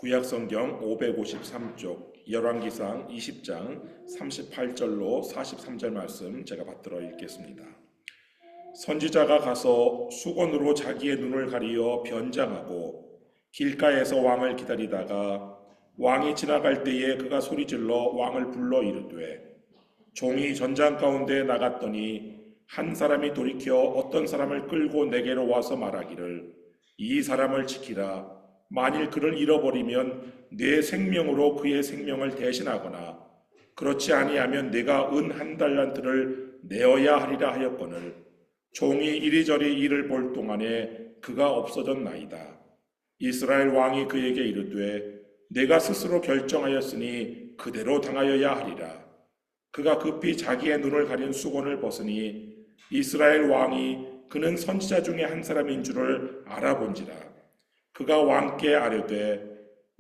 구약성경 553쪽 열왕기상 20장 38절로 43절 말씀 제가 받들어 읽겠습니다. 선지자가 가서 수건으로 자기의 눈을 가리어 변장하고 길가에서 왕을 기다리다가 왕이 지나갈 때에 그가 소리질러 왕을 불러 이르되 종이 전장 가운데 나갔더니 한 사람이 돌이켜 어떤 사람을 끌고 내게로 와서 말하기를 이 사람을 지키라. 만일 그를 잃어버리면 내 생명으로 그의 생명을 대신하거나 그렇지 아니하면 내가 은 1달란트를 내어야 하리라 하였거늘 종이 이리저리 이를 볼 동안에 그가 없어졌나이다. 이스라엘 왕이 그에게 이르되 내가 스스로 결정하였으니 그대로 당하여야 하리라. 그가 급히 자기의 눈을 가린 수건을 벗으니 이스라엘 왕이 그는 선지자 중에 한 사람인 줄을 알아본지라. 그가 왕께 아뢰되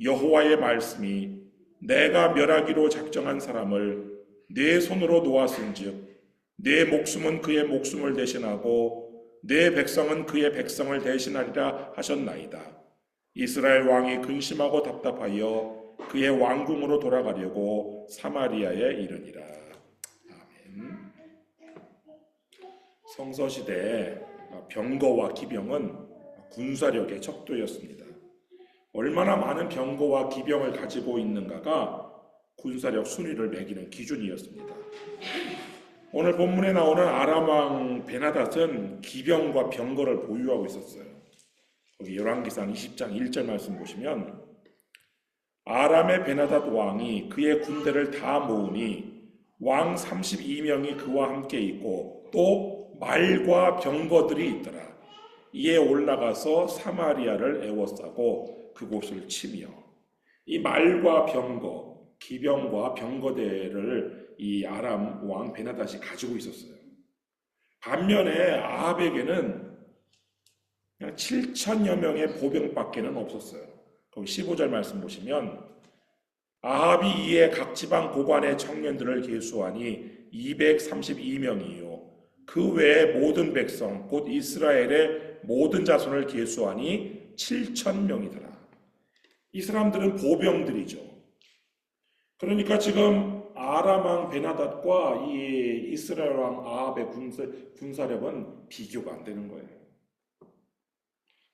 여호와의 말씀이 내가 멸하기로 작정한 사람을 내 손으로 놓았은즉 내 목숨은 그의 목숨을 대신하고 내 백성은 그의 백성을 대신하리라 하셨나이다. 이스라엘 왕이 근심하고 답답하여 그의 왕궁으로 돌아가려고 사마리아에 이르니라. 아멘. 성서시대에 병거와 기병은 군사력의 척도였습니다. 얼마나 많은 병거와 기병을 가지고 있는가가 군사력 순위를 매기는 기준이었습니다. 오늘 본문에 나오는 아람 왕 베나닷은 기병과 병거를 보유하고 있었어요. 거기 열왕기상 20장 1절 말씀 보시면 아람의 베나닷 왕이 그의 군대를 다 모으니 왕 32명이 그와 함께 있고 또 말과 병거들이 있더라. 이에 올라가서 사마리아를 에워싸고 그곳을 치며 이 말과 병거, 기병과 병거대를 이 아람 왕 베나닷이 가지고 있었어요. 반면에 아합에게는 그냥 7천여 명의 보병밖에는 없었어요. 거기 15절 말씀 보시면 아합이 이에 각 지방 고관의 청년들을 계수하니 232명이요. 그 외에 모든 백성 곧 이스라엘의 모든 자손을 계수하니 7,000명이더라. 이 사람들은 보병들이죠. 그러니까 지금 아람 왕 베나닷과 이 이스라엘 왕 아합의 군사력은 비교가 안 되는 거예요.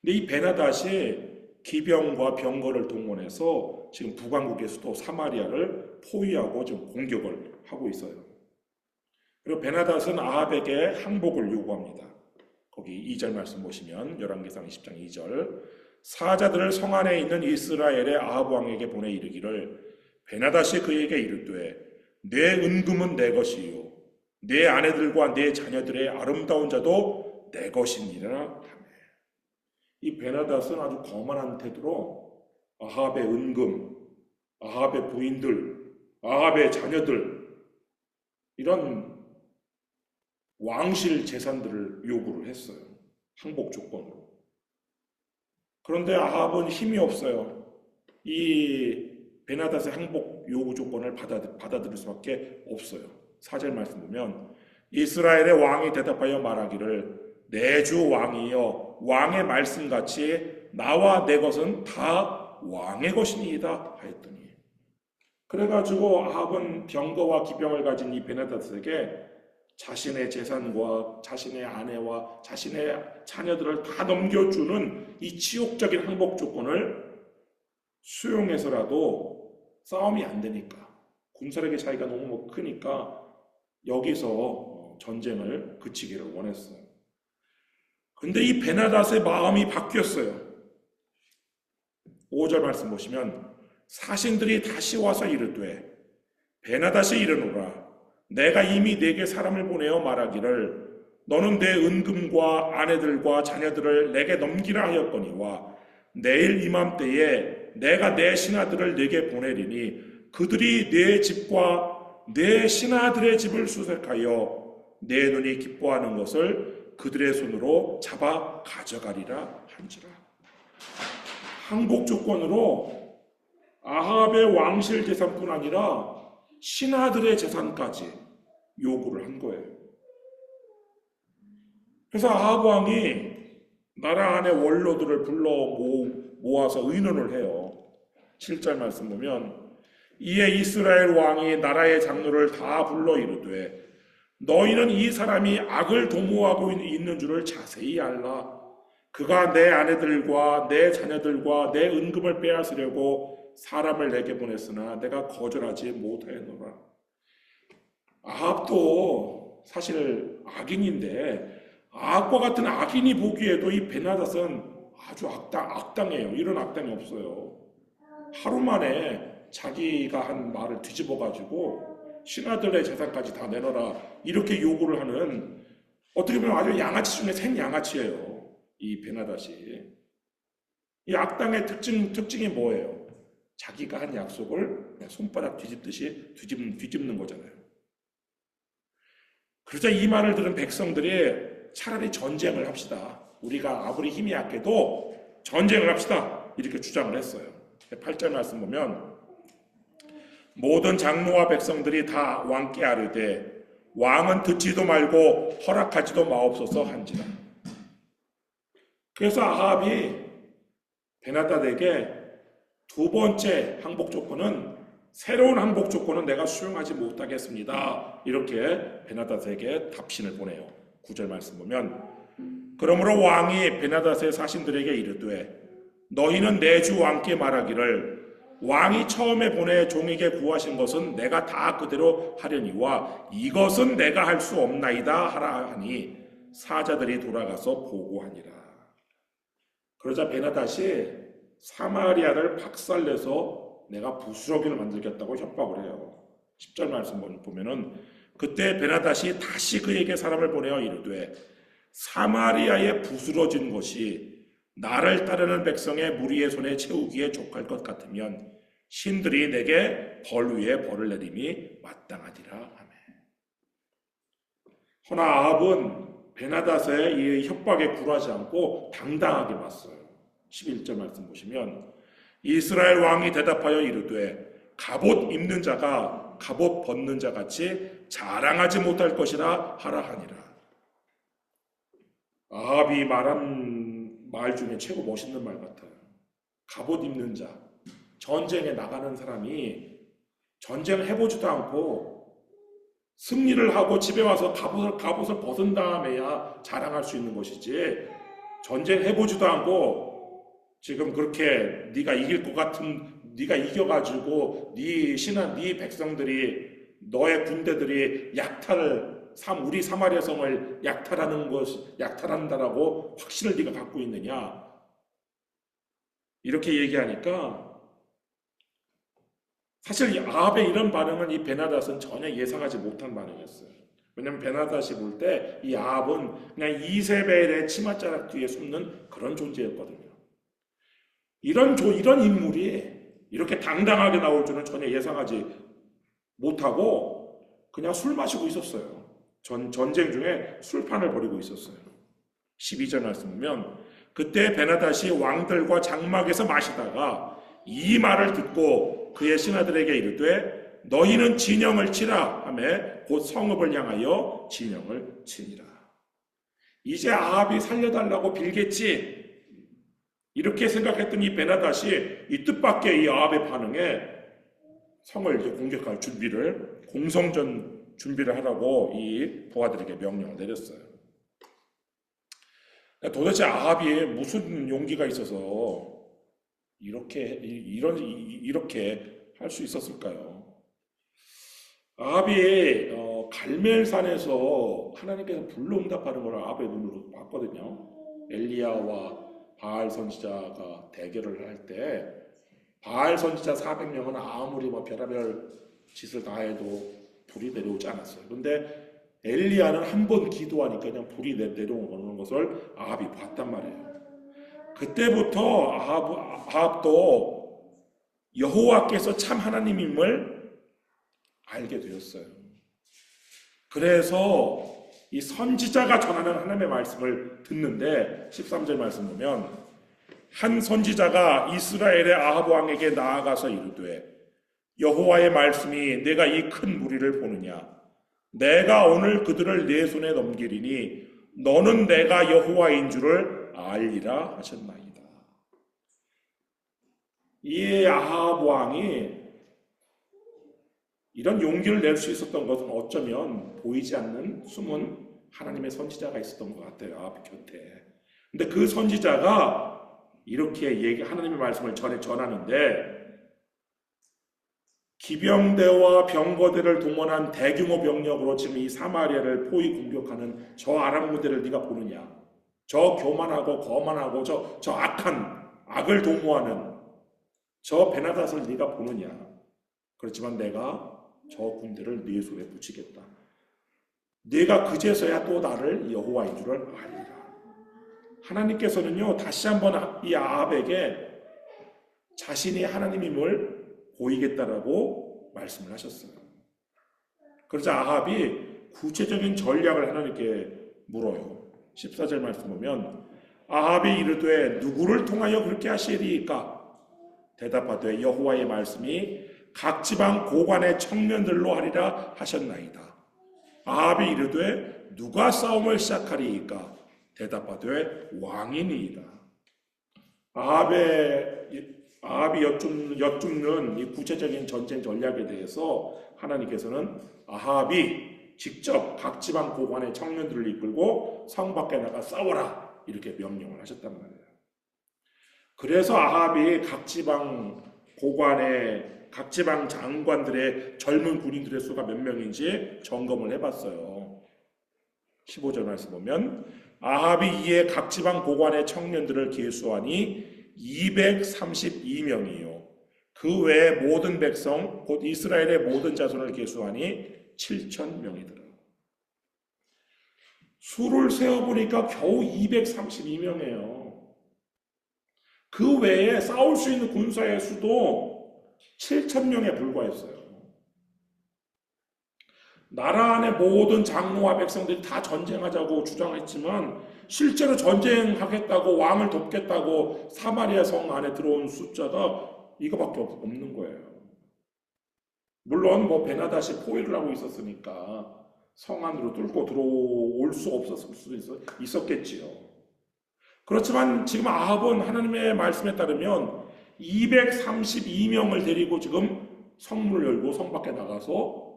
근데 이 베나닷이 기병과 병거를 동원해서 지금 북왕국의 수도 사마리아를 포위하고 지금 공격을 하고 있어요. 그리고 베나닷은 아합에게 항복을 요구합니다. 거기 2절 말씀 보시면 열왕기상 20장 2절 사자들을 성 안에 있는 이스라엘의 아합 왕에게 보내 이르기를 베나닷이 그에게 이르되 내 은금은 내 것이요 내 아내들과 내 자녀들의 아름다운 자도 내 것이니라 하매. 이 베나닷은 아주 거만한 태도로 아합의 은금, 아합의 부인들, 아합의 자녀들 이런 왕실 재산들을 요구를 했어요. 항복 조건으로. 그런데 아합은 힘이 없어요. 이 베나닷의 항복 요구 조건을 받아들일 수밖에 없어요. 4절 말씀 보면 이스라엘의 왕이 대답하여 말하기를 내 주 왕이여 왕의 말씀같이 나와 내 것은 다 왕의 것이니이다 하였더니 그래가지고 아합은 병거와 기병을 가진 이 베나닷에게 자신의 재산과 자신의 아내와 자신의 자녀들을 다 넘겨주는 이 치욕적인 항복 조건을 수용해서라도 싸움이 안 되니까 군사력의 차이가 너무 크니까 여기서 전쟁을 그치기를 원했어요. 근데 이 베나닷의 마음이 바뀌었어요. 5절 말씀 보시면 사신들이 다시 와서 이르되 베나닷이 이르노라 내가 이미 네게 사람을 보내어 말하기를 너는 내 은금과 아내들과 자녀들을 내게 넘기라 하였거니와 내일 이맘때에 내가 내 신하들을 네게 보내리니 그들이 내 집과 내 신하들의 집을 수색하여 내 눈이 기뻐하는 것을 그들의 손으로 잡아 가져가리라 한지라. 항복 조건으로 아합의 왕실 재산뿐 아니라 신하들의 재산까지 요구를 한 거예요. 그래서 아합 왕이 나라 안의 원로들을 불러 모아서 의논을 해요. 7절 말씀 보면 이에 이스라엘 왕이 나라의 장로를 다 불러 이르되 너희는 이 사람이 악을 도모하고 있는 줄을 자세히 알라. 그가 내 아내들과 내 자녀들과 내 은금을 빼앗으려고 사람을 내게 보냈으나 내가 거절하지 못하였노라. 아합도 사실 악인인데 아합과 같은 악인이 보기에도 이 베나닷은 아주 악당해요. 이런 악당이 없어요. 하루 만에 자기가 한 말을 뒤집어가지고 신하들의 재산까지 다 내놔라 이렇게 요구를 하는, 어떻게 보면 아주 양아치 중에 생양아치예요. 이 베나닷이. 이 악당의 특징이 뭐예요? 자기가 한 약속을 손바닥 뒤집듯이 뒤집는 거잖아요. 그러자 이 말을 들은 백성들이 차라리 전쟁을 합시다. 우리가 아무리 힘이 약해도 전쟁을 합시다. 이렇게 주장을 했어요. 8절 말씀 보면 모든 장로와 백성들이 다 왕께 아뢰되 왕은 듣지도 말고 허락하지도 마옵소서 한지라. 그래서 아합이 베나닷에게 두 번째 항복 조건은, 새로운 항복 조건은 내가 수용하지 못하겠습니다. 이렇게 베나닷에게 답신을 보내요. 9절 말씀 보면 그러므로 왕이 베나닷의 사신들에게 이르되 너희는 내 주 왕께 말하기를 왕이 처음에 보내 종에게 구하신 것은 내가 다 그대로 하려니와 이것은 내가 할 수 없나이다 하라 하니 사자들이 돌아가서 보고하니라. 그러자 베나닷이 사마리아를 박살내서 내가 부스러기를 만들겠다고 협박을 해요. 10절 말씀 보면은 그때 베나닷이 다시 그에게 사람을 보내어 이르되 사마리아에 부스러진 것이 나를 따르는 백성의 무리의 손에 채우기에 족할 것 같으면 신들이 내게 벌 위에 벌을 내림이 마땅하리라 하매. 허나 아합은 베나닷의 이 협박에 굴하지 않고 당당하게 맞서요. 11절 말씀 보시면 이스라엘 왕이 대답하여 이르되 갑옷 입는 자가 갑옷 벗는 자 같이 자랑하지 못할 것이라 하라 하니라. 아합이 말한 말 중에 최고 멋있는 말 같아요. 갑옷 입는 자, 전쟁에 나가는 사람이 전쟁을 해보지도 않고 승리를 하고 집에 와서 갑옷을 벗은 다음에야 자랑할 수 있는 것이지, 전쟁 해보지도 않고 지금 그렇게 네가 이길 것 같은, 네가 이겨가지고 네 신하, 네 백성들이, 너의 군대들이 우리 사마리아 성을 약탈한다라고 확신을 네가 갖고 있느냐? 이렇게 얘기하니까 사실 이 아합의 이런 반응은 이 베나닷은 전혀 예상하지 못한 반응이었어요. 왜냐하면 베나닷이 볼 때 이 아합은 그냥 이세벨의 치맛자락 뒤에 숨는 그런 존재였거든요. 이런 인물이 이렇게 당당하게 나올 줄은 전혀 예상하지 못하고 그냥 술 마시고 있었어요. 전쟁 중에 술판을 벌이고 있었어요. 12절 말씀 보면 그때 베나닷이 왕들과 장막에서 마시다가 이 말을 듣고 그의 신하들에게 이르되 너희는 진영을 치라 하매 곧 성읍을 향하여 진영을 치니라. 이제 아합이 살려달라고 빌겠지 이렇게 생각했던 이 베나닷이 이 뜻밖의 이 아합의 반응에 성을 이제 공격할 공성전 준비를 하라고 이 부하들에게 명령을 내렸어요. 도대체 아합이 무슨 용기가 있어서 이렇게 할 수 있었을까요? 아합이 갈멜산에서 하나님께서 불로응답하는 걸 아합의 눈으로 봤거든요. 엘리야와 바알 선지자가 대결을 할 때 바알 선지자 400명은 아무리 별의별 짓을 다 해도 불이 내려오지 않았어요. 그런데 엘리야는 한 번 기도하니까 그냥 불이 내려오는 것을 아합이 봤단 말이에요. 그때부터 아합도 여호와께서 참 하나님임을 알게 되었어요. 그래서 이 선지자가 전하는 하나님의 말씀을 듣는데 13절 말씀 보면 한 선지자가 이스라엘의 아합 왕에게 나아가서 이르되 여호와의 말씀이 내가 이 큰 무리를 보느냐 내가 오늘 그들을 내 손에 넘기리니 너는 내가 여호와인 줄을 알리라 하셨나이다. 이 아합 왕이 이런 용기를 낼 수 있었던 것은 어쩌면 보이지 않는 숨은 하나님의 선지자가 있었던 것 같아요. 아합 곁에. 근데 그 선지자가 이렇게 하나님의 말씀을 전하는데, 기병대와 병거대를 동원한 대규모 병력으로 지금 이 사마리아를 포위 공격하는 저 아람 무대를 네가 보느냐? 저 교만하고 거만하고 저 악한 악을 도모하는 저 베나닷을 네가 보느냐? 그렇지만 내가 저 군대를 네 손에 붙이겠다. 네가 그제서야 또 나를 여호와인 줄을 알리라. 하나님께서는요, 다시 한번 이 아합에게 자신이 하나님임을 보이겠다라고 말씀을 하셨어요. 그러자 아합이 구체적인 전략을 하나님께 물어요. 14절 말씀 보면 아합이 이르되 누구를 통하여 그렇게 하시리이까? 대답하되 여호와의 말씀이 각 지방 고관의 청년들로 하리라 하셨나이다. 아합이 이르되 누가 싸움을 시작하리이까? 대답하되 왕이니이다. 아합이 여쭙는 이 구체적인 전쟁 전략에 대해서 하나님께서는 아합이 직접 각 지방 고관의 청년들을 이끌고 성 밖에 나가 싸워라 이렇게 명령을 하셨단 말이에요. 그래서 아합이 각 지방 장관들의 젊은 군인들의 수가 몇 명인지 점검을 해봤어요. 15절 말씀 보면 아합이 이에 각 지방 고관의 청년들을 계수하니 232명이요. 그 외에 모든 백성 곧 이스라엘의 모든 자손을 계수하니 7,000명이더라. 수를 세어보니까 겨우 232명이에요. 그 외에 싸울 수 있는 군사의 수도 7,000명에 불과했어요. 나라 안의 모든 장로와 백성들이 다 전쟁하자고 주장했지만 실제로 전쟁하겠다고 왕을 돕겠다고 사마리아 성 안에 들어온 숫자가 이거밖에 없는 거예요. 물론 베나닷이 포위를 하고 있었으니까 성 안으로 뚫고 들어올 수 없었을 수도 있었겠지요. 그렇지만 지금 아합은 하나님의 말씀에 따르면 232명을 데리고 지금 성문을 열고 성 밖에 나가서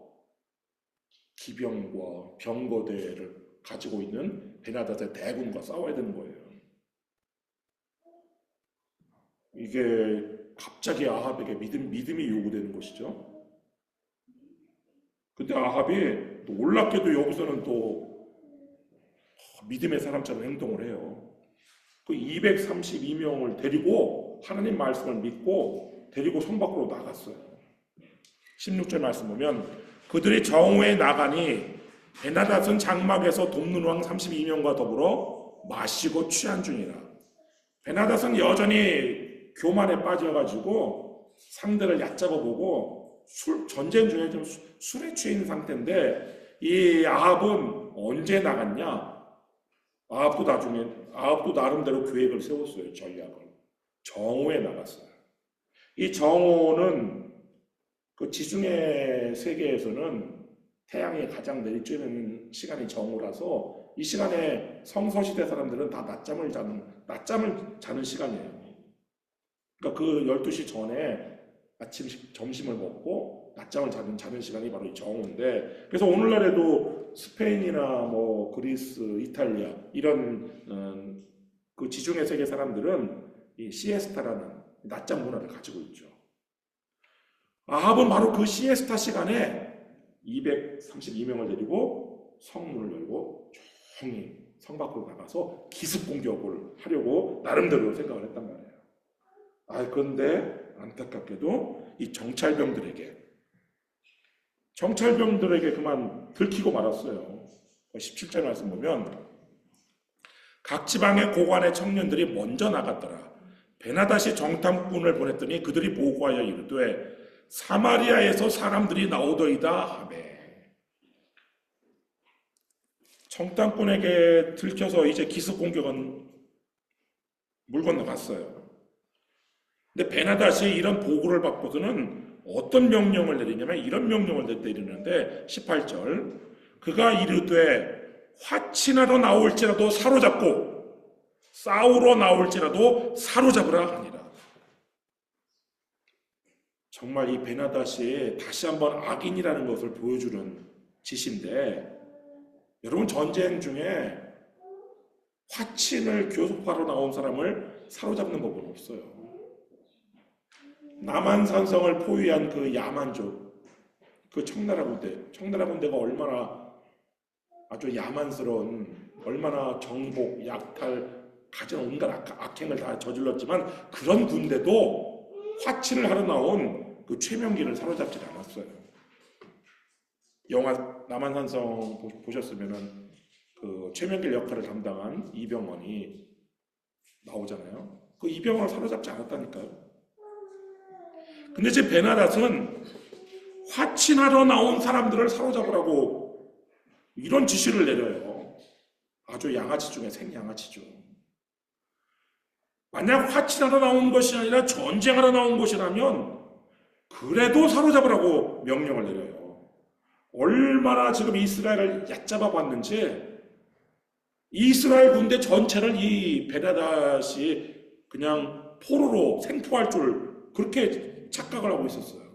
기병과 병거대를 가지고 있는 베나닷의 대군과 싸워야 되는 거예요. 이게 갑자기 아합에게 믿음이 요구되는 것이죠. 근데 아합이 놀랍게도 여기서는 또 믿음의 사람처럼 행동을 해요. 그 232명을 데리고 하나님 말씀을 믿고 데리고 성 밖으로 나갔어요. 16절 말씀 보면 그들이 정오에 나가니 베나닷은 장막에서 돕는 왕 32명과 더불어 마시고 취한 중이라. 베나닷은 여전히 교만에 빠져가지고 상대를 얕잡아 보고 전쟁 중에 좀 술에 취해 있는 상태인데 이 아합은 언제 나갔냐? 아합도 나름대로 계획을 세웠어요. 전략을. 정오에 나갔어요. 이 정오는 그 지중해 세계에서는 태양이 가장 내리쬐는 시간이 정오라서 이 시간에 성서시대 사람들은 다 낮잠을 자는 시간이에요. 그러니까 그 12시 전에 점심을 먹고 낮잠을 자는 시간이 바로 이 정오인데, 그래서 오늘날에도 스페인이나 그리스, 이탈리아 이런 그 지중해 세계 사람들은 이 시에스타라는 낮잠 문화를 가지고 있죠. 아합은 바로 그 시에스타 시간에 232명을 데리고 성문을 열고 조용히 성 밖으로 나가서 기습 공격을 하려고 나름대로 생각을 했단 말이에요. 그런데 안타깝게도 이 정찰병들에게 그만 들키고 말았어요. 17절 말씀 보면 각 지방의 고관의 청년들이 먼저 나갔더라. 베나닷이 정탐꾼을 보냈더니 그들이 보고하여 이르되 사마리아에서 사람들이 나오더이다 하매. 정탐꾼에게 들켜서 이제 기습 공격은 물 건너갔어요. 근데 베나닷이 이런 보고를 받고서는 어떤 명령을 내리냐면 이런 명령을 내리는데 18절 그가 이르되 화친하러 나올지라도 사로잡고 싸우러 나올지라도 사로잡으라 하니라. 정말 이 베나닷이 다시 한번 악인이라는 것을 보여주는 짓인데, 여러분 전쟁 중에 화친을 교섭하러 나온 사람을 사로잡는 법은 없어요. 남한산성을 포위한 그 야만족, 그 청나라 군대가 얼마나 아주 야만스러운, 얼마나 정복, 약탈, 가진 온갖 악행을 다 저질렀지만 그런 군대도 화친을 하러 나온 그 최명기를 사로잡지 않았어요. 영화 남한산성 보셨으면은 그 최명길 역할을 담당한 이병헌이 나오잖아요. 그 이병헌을 사로잡지 않았다니까요. 근데 제 베나닷은 화친하러 나온 사람들을 사로잡으라고 이런 지시를 내려요. 아주 양아치 중에 생양아치죠. 만약 화친하러 나온 것이 아니라 전쟁하러 나온 것이라면 그래도 사로잡으라고 명령을 내려요. 얼마나 지금 이스라엘을 얕잡아 봤는지 이스라엘 군대 전체를 이 베나닷이 그냥 포로로 생포할 줄 그렇게 착각을 하고 있었어요.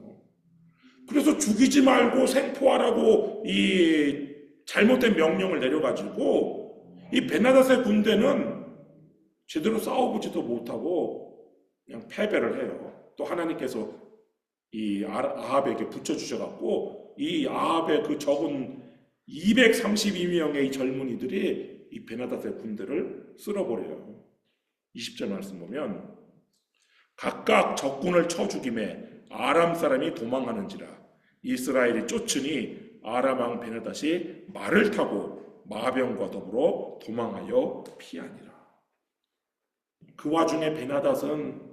그래서 죽이지 말고 생포하라고 이 잘못된 명령을 내려가지고 이 베나닷의 군대는 제대로 싸워보지도 못하고 그냥 패배를 해요. 또 하나님께서 이 아합에게 붙여주셔갖고 이 아합의 그 적은 232명의 이 젊은이들이 이 베나닷의 군대를 쓸어버려요. 20절 말씀 보면 각각 적군을 쳐 죽임에 아람 사람이 도망하는지라 이스라엘이 쫓으니 아람 왕 베나닷이 말을 타고 마병과 더불어 도망하여 피하니라. 그 와중에 베나닷은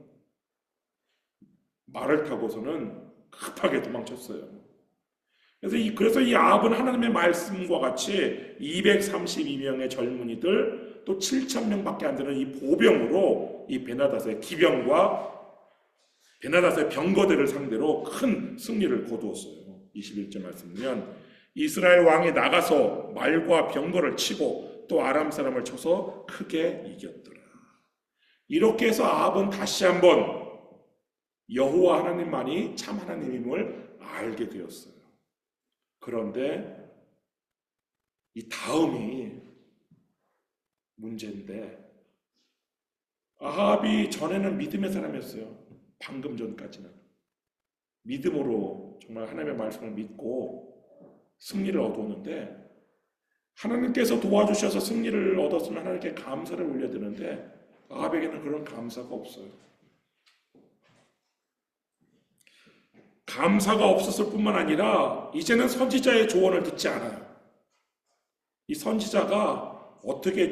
말을 타고서는 급하게 도망쳤어요. 그래서 이 아합은 하나님의 말씀과 같이 232명의 젊은이들 또 7,000명밖에 안 되는 이 보병으로 이 베나닷의 기병과 베나닷의 병거들을 상대로 큰 승리를 거두었어요. 21절 말씀 보면 이스라엘 왕이 나가서 말과 병거를 치고 또 아람 사람을 쳐서 크게 이겼더라. 이렇게 해서 아합은 다시 한번 여호와 하나님만이 참 하나님임을 알게 되었어요. 그런데 이 다음이 문제인데 아합이 전에는 믿음의 사람이었어요. 방금 전까지는 믿음으로 정말 하나님의 말씀을 믿고 승리를 얻었는데 하나님께서 도와주셔서 승리를 얻었으면 하나님께 감사를 올려야 되는데 아합에게는 그런 감사가 없어요. 감사가 없었을 뿐만 아니라 이제는 선지자의 조언을 듣지 않아요. 이 선지자가 어떻게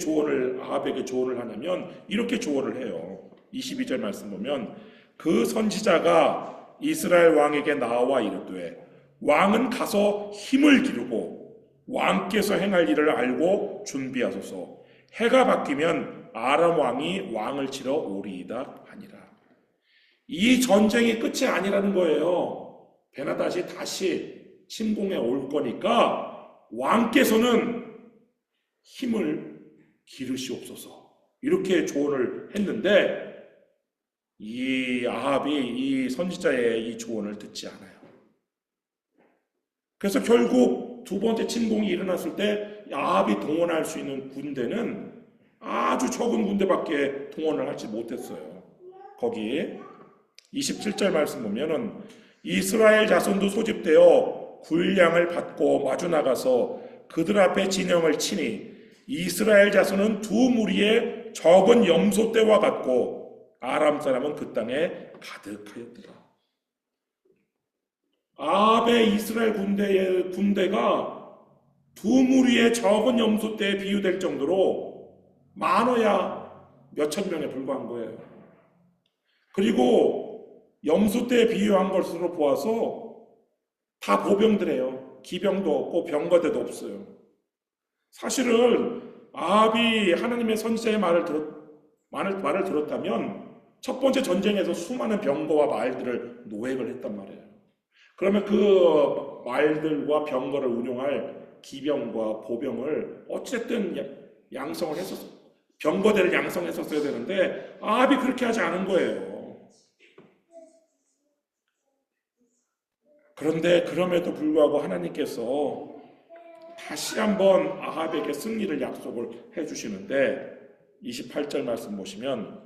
아합에게 조언을 하냐면 이렇게 조언을 해요. 22절 말씀 보면 그 선지자가 이스라엘 왕에게 나와 이르되 왕은 가서 힘을 기르고 왕께서 행할 일을 알고 준비하소서. 해가 바뀌면 아람 왕이 왕을 치러 오리이다 하니라. 이 전쟁이 끝이 아니라는 거예요. 베나닷이 다시 침공해 올 거니까 왕께서는 힘을 기르시옵소서. 이렇게 조언을 했는데 이 아합이 이 선지자의 이 조언을 듣지 않아요. 그래서 결국 두 번째 침공이 일어났을 때 아합이 동원할 수 있는 군대는 아주 적은 군대밖에 동원을 하지 못했어요. 거기 27절 말씀 보면은 이스라엘 자손도 소집되어 군량을 받고 마주 나가서 그들 앞에 진영을 치니 이스라엘 자손은 두 무리의 적은 염소떼와 같고 아람 사람은 그 땅에 가득하였더라. 아합의 이스라엘 군대가 두 무리의 적은 염소떼에 비유될 정도로 많아야 몇천 명에 불과한 거예요. 그리고 염소떼에 비유한 것으로 보아서 다 보병들이에요. 기병도 없고 병거대도 없어요. 사실은 아합이 하나님의 선지자의 말을 들었다면 첫 번째 전쟁에서 수많은 병거와 말들을 노획을 했단 말이에요. 그러면 그 말들과 병거를 운용할 기병과 보병을 어쨌든 양성을 했었어요. 병거대를 양성했었어야 되는데 아합이 그렇게 하지 않은 거예요. 그런데 그럼에도 불구하고 하나님께서 다시 한번 아합에게 승리를 약속을 해주시는데 28절 말씀 보시면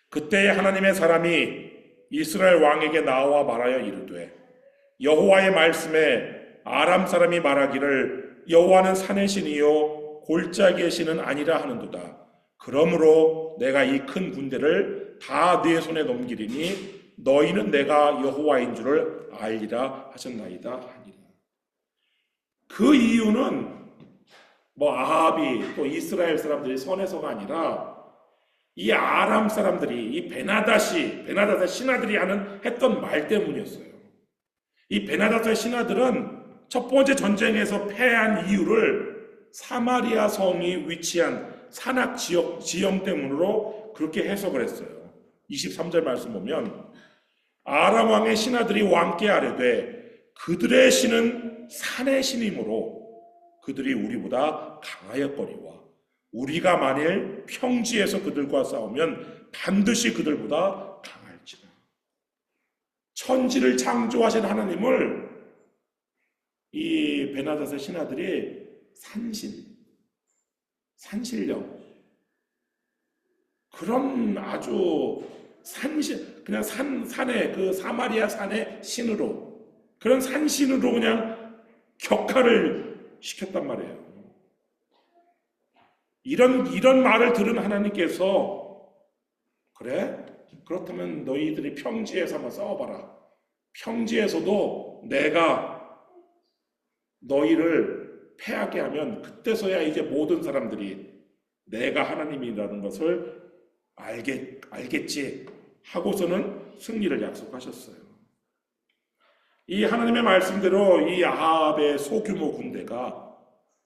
그때 하나님의 사람이 이스라엘 왕에게 나와 말하여 이르되 여호와의 말씀에 아람 사람이 말하기를 여호와는 산의 신이요 골짜기의 신은 아니라 하는도다. 그러므로 내가 이 큰 군대를 다 네 손에 넘기리니 너희는 내가 여호와인 줄을 알리라 하셨나이다 하니라. 그 이유는 아합이 또 이스라엘 사람들이 선해서가 아니라 이 아람 사람들이 이 베나닷의 신하들이 했던 말 때문이었어요. 이 베나닷의 신하들은 첫 번째 전쟁에서 패한 이유를 사마리아 성이 위치한 산악 지형 때문으로 그렇게 해석을 했어요. 23절 말씀 보면 아람 왕의 신하들이 왕께 아뢰되 그들의 신은 산의 신이므로 그들이 우리보다 강하였거니와 우리가 만일 평지에서 그들과 싸우면 반드시 그들보다 강할지라. 천지를 창조하신 하나님을 이 베나닷의 신하들이 산신령 그런 아주 그냥 산의 그 사마리아 산의 신으로 그런 산신으로 그냥 격하를 시켰단 말이에요. 이런 말을 들은 하나님께서 그래? 그렇다면 너희들이 평지에서 한번 싸워봐라. 평지에서도 내가 너희를 패하게 하면 그때서야 이제 모든 사람들이 내가 하나님이라는 것을 알겠지 하고서는 승리를 약속하셨어요. 이 하나님의 말씀대로 이 아합의 소규모 군대가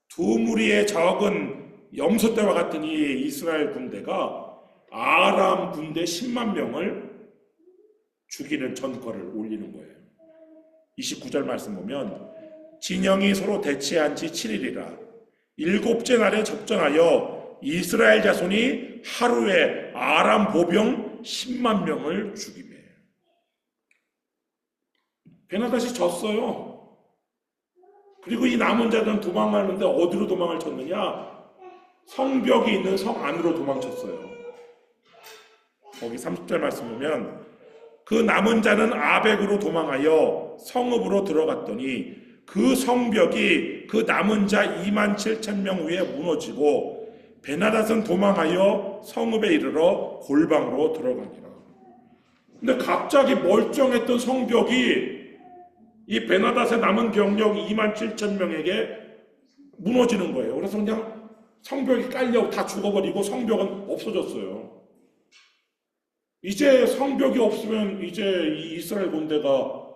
두 무리의 적은 염소떼와 같은 이 이스라엘 군대가 아람 군대 10만 명을 죽이는 전과를 올리는 거예요. 29절 말씀 보면 진영이 서로 대치한 지 7일이라 일곱째 날에 접전하여 이스라엘 자손이 하루에 아람 보병 10만 명을 죽이매. 베나닷이 졌어요. 그리고 이 남은 자들은 도망가는데 어디로 도망을 쳤느냐? 성벽이 있는 성 안으로 도망쳤어요. 거기 30절 말씀 보면 그 남은 자는 아벡으로 도망하여 성읍으로 들어갔더니 그 성벽이 그 남은 자 2만 7천 명 위에 무너지고 베나닷은 도망하여 성읍에 이르러 골방으로 들어가니라. 근데 갑자기 멀쩡했던 성벽이 이 베나닷의 남은 병력 2만 7천 명에게 무너지는 거예요. 그래서 그냥 성벽이 깔려 다 죽어버리고 성벽은 없어졌어요. 이제 성벽이 없으면 이제 이 이스라엘 군대가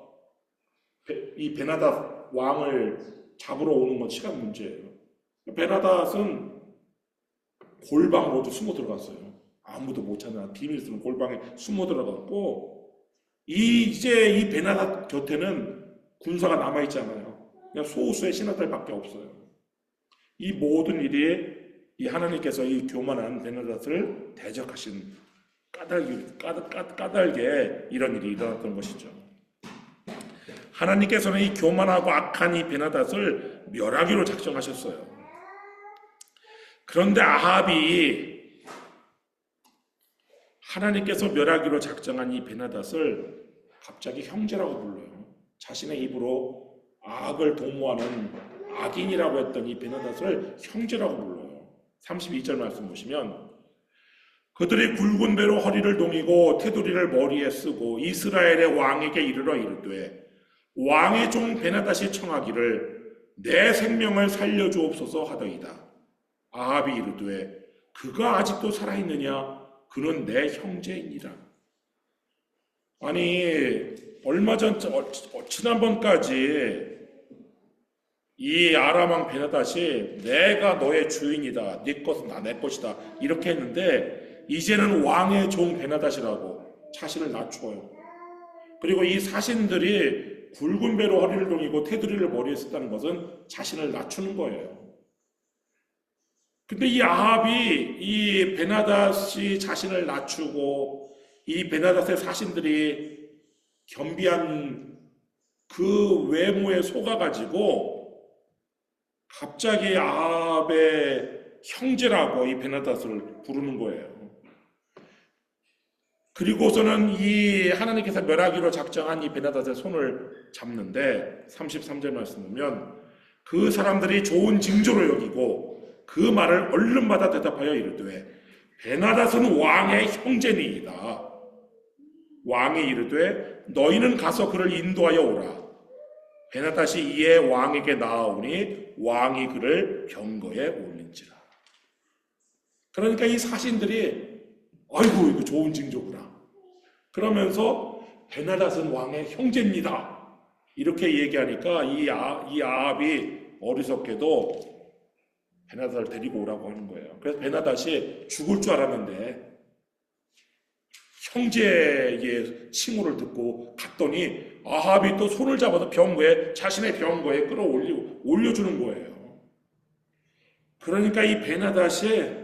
이 베나닷 왕을 잡으러 오는 건 시간 문제예요. 베나닷은 골방으로 숨어 들어갔어요. 아무도 못 찾는 비밀스러운 골방에 숨어 들어갔고 이제 이 베나닷 곁에는 군사가 남아있잖아요. 그냥 소수의 신하들밖에 없어요. 이 모든 일이 이 하나님께서 이 교만한 베나닷을 대적하신 까닭에 이런 일이 일어났던 것이죠. 하나님께서는 이 교만하고 악한 이 베나닷을 멸하기로 작정하셨어요. 그런데 아합이 하나님께서 멸하기로 작정한 이 베나닷을 갑자기 형제라고 불러요. 자신의 입으로 악을 도모하는 악인이라고 했던 이 베나닷을 형제라고 불러요. 32절 말씀 보시면 그들이 굵은 배로 허리를 동이고 테두리를 머리에 쓰고 이스라엘의 왕에게 이르러 이르되 왕의 종 베나닷이 청하기를 내 생명을 살려주옵소서 하더이다. 아합이 이르되 그가 아직도 살아있느냐? 그는 내 형제이니라. 아니 얼마 전 지난번까지 이 아람 왕 베나닷이 내가 너의 주인이다. 네 것은 내 것이다. 이렇게 했는데 이제는 왕의 종 베나닷이라고 자신을 낮춰요. 그리고 이 사신들이 굵은 배로 허리를 동이고 테두리를 머리에 썼다는 것은 자신을 낮추는 거예요. 근데 이 아합이 이 베나닷이 자신을 낮추고 이 베나닷의 사신들이 겸비한 그 외모에 속아가지고 갑자기 아합의 형제라고 이 베나닷을 부르는 거예요. 그리고서는 이 하나님께서 멸하기로 작정한 이 베나닷의 손을 잡는데 33절 말씀 보면 그 사람들이 좋은 징조로 여기고 그 말을 얼른 받아 대답하여 이르되 베나닷은 왕의 형제니이다. 왕이 이르되 너희는 가서 그를 인도하여 오라. 베나닷이 이에 왕에게 나아오니 왕이 그를 병거에 올린지라. 그러니까 이 사신들이 아이고 이거 좋은 징조구나. 그러면서 베나닷은 왕의 형제입니다. 이렇게 얘기하니까 이 아합이 어리석게도 베나닷을 데리고 오라고 하는 거예요. 그래서 베나닷이 죽을 줄 알았는데 형제의 칭호를 듣고 갔더니 아합이 또 손을 잡아서 자신의 병거에 올려주는 거예요. 그러니까 이 베나닷이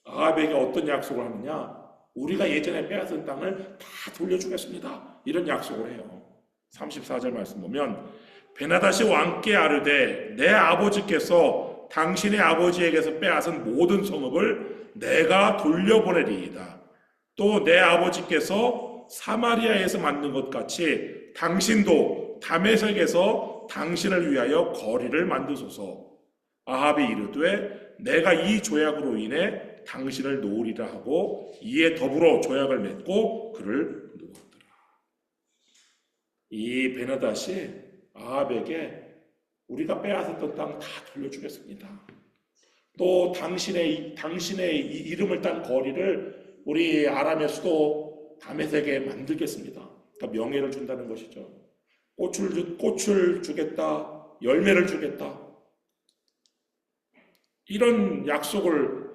아합에게 어떤 약속을 하느냐? 우리가 예전에 빼앗은 땅을 다 돌려주겠습니다. 이런 약속을 해요. 34절 말씀 보면 베나닷이 왕께 아뢰되 내 아버지께서 당신의 아버지에게서 빼앗은 모든 성읍을 내가 돌려보내리이다. 또 내 아버지께서 사마리아에서 만든 것 같이 당신도 다메섹에서 당신을 위하여 거리를 만드소서. 아합이 이르되 내가 이 조약으로 인해 당신을 놓으리라 하고 이에 더불어 조약을 맺고 그를 놓았더라. 이 베나닷이 아합에게 우리가 빼앗았던 땅 다 돌려주겠습니다. 또 당신의 이름을 딴 거리를 우리 아람의 수도 다메섹에 만들겠습니다. 그러니까 명예를 준다는 것이죠. 꽃을 주겠다, 열매를 주겠다. 이런 약속을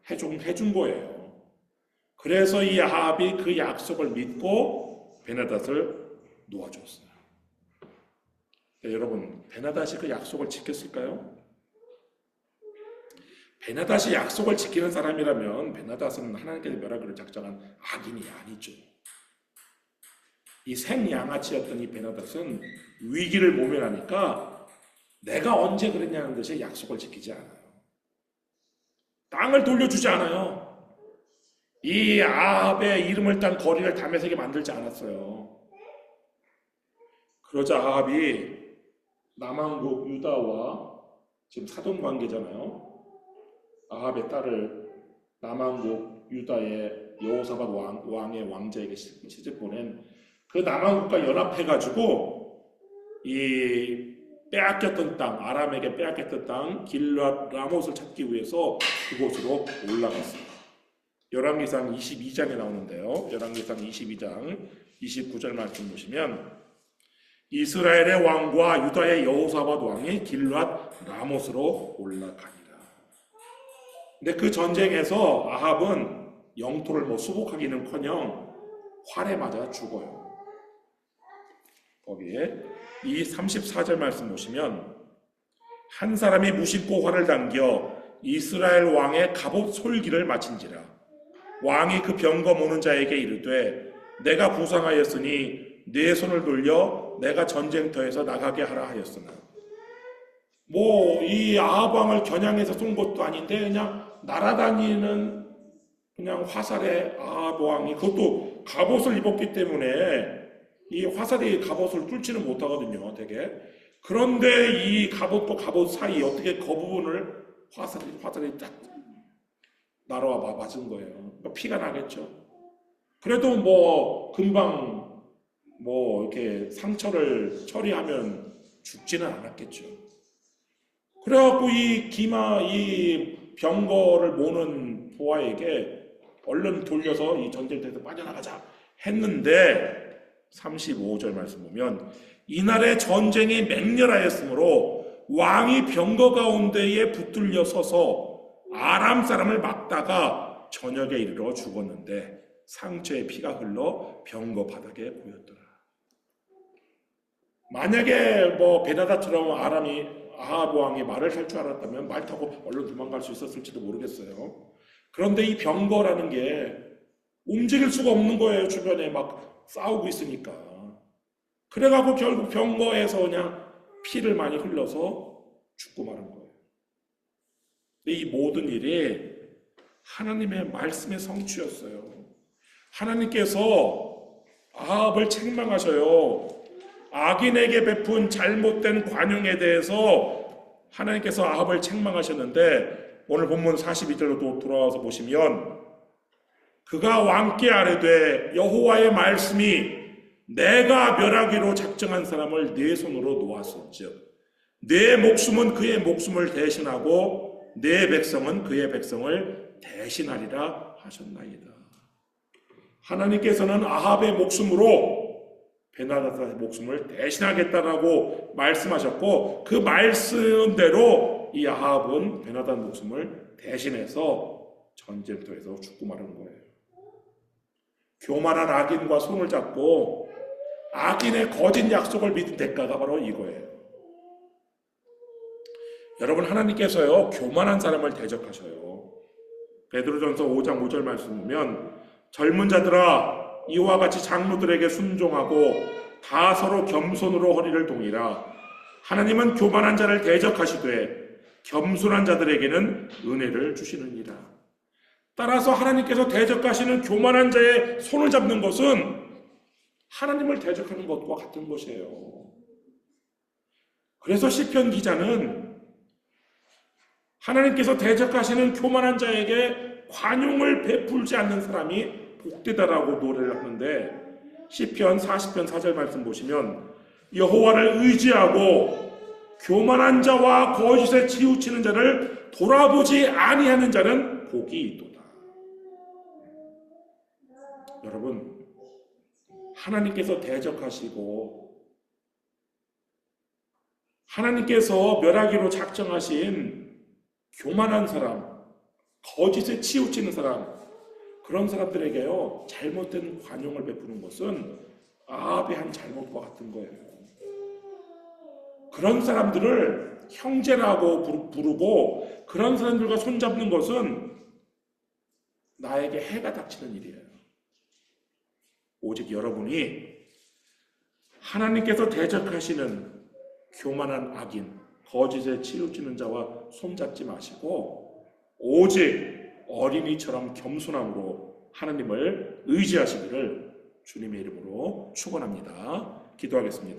해준 거예요. 그래서 이 아합이 그 약속을 믿고 베나닷을 놓아줬어요. 여러분, 베나닷이 그 약속을 지켰을까요? 베나닷이 약속을 지키는 사람이라면 베나닷은 하나님께서 멸하기로 작정한 악인이 아니죠. 이 생양아치였던 이 베나닷은 위기를 모면하니까 내가 언제 그랬냐는 듯이 약속을 지키지 않아요. 땅을 돌려주지 않아요. 이 아합의 이름을 딴 거리를 다메섹에 만들지 않았어요. 그러자 아합이 남왕국 유다와 지금 사돈 관계잖아요. 아합의 딸을 남왕국 유다의 여호사밧 왕의 왕자에게 시집 보낸 그 남왕국과 연합해가지고 이 빼앗겼던 땅, 아람에게 빼앗겼던 땅 길앗 라못을 찾기 위해서 그곳으로 올라갔어요. 열왕기상 22장에 나오는데요. 열왕기상 22장 29절 말씀 보시면 이스라엘의 왕과 유다의 여호사밧 왕이 길앗 라못으로 올라가니라. 근데 그 전쟁에서 아합은 영토를 수복하기는커녕 활에 맞아 죽어요. 거기에 이 34절 말씀 보시면 한 사람이 무심코 활을 당겨 이스라엘 왕의 갑옷 솔기를 마친지라. 왕이 그 병거 모는 자에게 이르되 내가 부상하였으니 네 손을 돌려 내가 전쟁터에서 나가게 하라 하였으나 이 아합 왕을 겨냥해서 쏜 것도 아닌데 그냥 날아다니는 그냥 화살에 아합 왕이 그것도 갑옷을 입었기 때문에 이 화살이 갑옷을 뚫지는 못하거든요, 되게. 그런데 이 갑옷과 갑옷 사이 어떻게 그 부분을 화살이 딱 날아와 맞은 거예요. 그러니까 피가 나겠죠. 그래도 금방 이렇게 상처를 처리하면 죽지는 않았겠죠. 그래갖고 이 병거를 모는 보아에게 얼른 돌려서 이 전쟁터에서 빠져나가자 했는데 35절 말씀 보면 이날의 전쟁이 맹렬하였으므로 왕이 병거 가운데에 붙들려 서서 아람 사람을 막다가 저녁에 이르러 죽었는데 상처에 피가 흘러 병거 바닥에 고였더라. 만약에 베나닷처럼 아합 왕이 말을 할 줄 알았다면 말 타고 얼른 도망갈 수 있었을지도 모르겠어요. 그런데 이 병거라는 게 움직일 수가 없는 거예요. 주변에 막 싸우고 있으니까. 그래가고 결국 병거에서 그냥 피를 많이 흘러서 죽고 마는 거예요. 이 모든 일이 하나님의 말씀의 성취였어요. 하나님께서 아합을 책망하셔요. 악인에게 베푼 잘못된 관용에 대해서 하나님께서 아합을 책망하셨는데, 오늘 본문 42절로 돌아와서 보시면, 그가 왕께 아뢰되 여호와의 말씀이 내가 멸하기로 작정한 사람을 네 손으로 놓았은즉 내 목숨은 그의 목숨을 대신하고 내 백성은 그의 백성을 대신하리라 하셨나이다. 하나님께서는 아합의 목숨으로 베나다의 목숨을 대신하겠다라고 말씀하셨고, 그 말씀대로 이 아합은 베나다 목숨을 대신해서 전쟁터에서 죽고 마는 거예요. 교만한 악인과 손을 잡고 악인의 거짓 약속을 믿은 대가가 바로 이거예요. 여러분, 하나님께서요 교만한 사람을 대적하셔요. 베드로전서 5장 5절 말씀 보면, 젊은 자들아 이와 같이 장로들에게 순종하고 다 서로 겸손으로 허리를 동이라. 하나님은 교만한 자를 대적하시되 겸손한 자들에게는 은혜를 주시느니라. 따라서 하나님께서 대적하시는 교만한 자의 손을 잡는 것은 하나님을 대적하는 것과 같은 것이에요. 그래서 시편 기자는 하나님께서 대적하시는 교만한 자에게 관용을 베풀지 않는 사람이 복되다라고 노래를 하는데, 시편 40편 4절 말씀 보시면, 여호와를 의지하고 교만한 자와 거짓에 치우치는 자를 돌아보지 아니하는 자는 복이 있도다. 여러분, 하나님께서 대적하시고 하나님께서 멸하기로 작정하신 교만한 사람, 거짓에 치우치는 사람, 그런 사람들에게요 잘못된 관용을 베푸는 것은 아합의 한 잘못과 같은 거예요. 그런 사람들을 형제라고 부르고 그런 사람들과 손잡는 것은 나에게 해가 닥치는 일이에요. 오직 여러분이 하나님께서 대적하시는 교만한 악인, 거짓에 치우치는 자와 손잡지 마시고 오직 어린이처럼 겸손함으로 하나님을 의지하시기를 주님의 이름으로 축원합니다. 기도하겠습니다.